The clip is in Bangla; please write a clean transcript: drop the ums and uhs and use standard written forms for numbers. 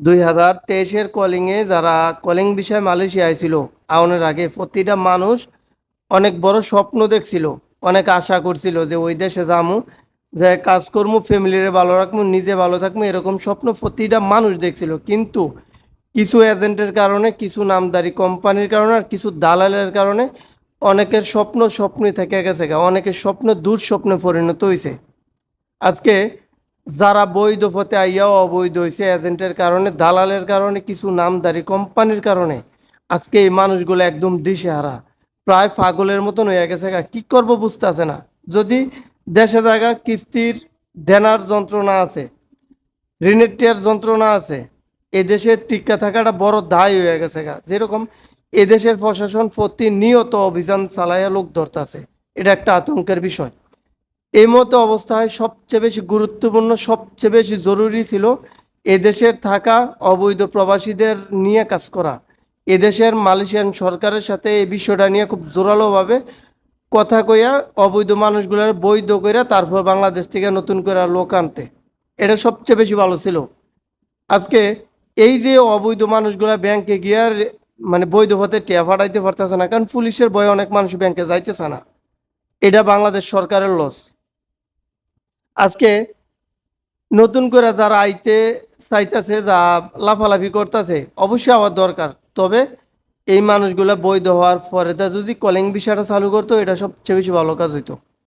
2023-এর কলিংয়ে যারা কলিং বিষয়ে মালয়েশিয়ায় ছিল আউনের আগে প্রতিটা মানুষ অনেক বড় স্বপ্ন দেখছিল, অনেক আশা করছিল যে ওই দেশে যামু, যে কাজকর্ম ফ্যামিলিরে ভালো রাখবো, নিজে ভালো থাকবো, এরকম স্বপ্ন প্রতিটা মানুষ দেখছিল। কিন্তু কিছু এজেন্টের কারণে, কিছু নামদারি কোম্পানির কারণে আর কিছু দালালের কারণে অনেকের স্বপ্ন স্বপ্নই থেকে গেছে, অনেকের স্বপ্ন দুঃস্বপ্নে পরিণত হয়েছে। আজকে যারা বৈধ পথে আইয়াও অবৈধ হয়েছে এজেন্টের কারণে, দালালের কারণে, কিছু নামদারি কোম্পানির কারণে আজকে এই মানুষগুলো একদম দিশেহারা, প্রায় পাগলের মতন হয়ে গেছে। কি করব বুঝতেছে না। যদি দেশে জায়গা কিস্তির দেনার যন্ত্রণা আছে, ঋণের টেয়ার যন্ত্রণা আছে, এদেশে টিকা থাকাটা বড় দায় হয়ে গেছে। যেরকম এদেশের প্রশাসন প্রতিনিয়ত অভিযান চালাইয়া লোক ধরতেছে, এটা একটা আতঙ্কের বিষয়। এই মতো অবস্থায় সবচেয়ে বেশি গুরুত্বপূর্ণ, সবচেয়ে বেশি জরুরি ছিল এদেশের থাকা অবৈধ প্রবাসীদের নিয়ে কাজ করা। এদেশের মালয়েশিয়ান সরকারের সাথে এই বিষয়টা নিয়ে খুব জোরালোভাবে কথা কইয়া অবৈধ মানুষগুলোর বৈধ কইরা তারপর বাংলাদেশ থেকে নতুন করে লোক আনতে, এটা সবচেয়ে বেশি ভালো ছিল। আজকে এই যে অবৈধ মানুষগুলা ব্যাংকে গিয়ে মানে বৈধ পথে টিয়া ফাটাইতে পারতেছে না, কারণ পুলিশের ভয়ে অনেক মানুষ ব্যাংকে যাইতেছে না। এটা বাংলাদেশ সরকারের লস। আজকে নতুন করে যারা আইতে চাইতেছে, যা লাফালাফি করতেছে, অবশ্যই হওয়ার দরকার। তবে এই মানুষগুলা বৈধ হওয়ার পরে যদি কলিং বিষয়টা চালু করতো, এটা সবচেয়ে বেশি ভালো কাজ হইতো।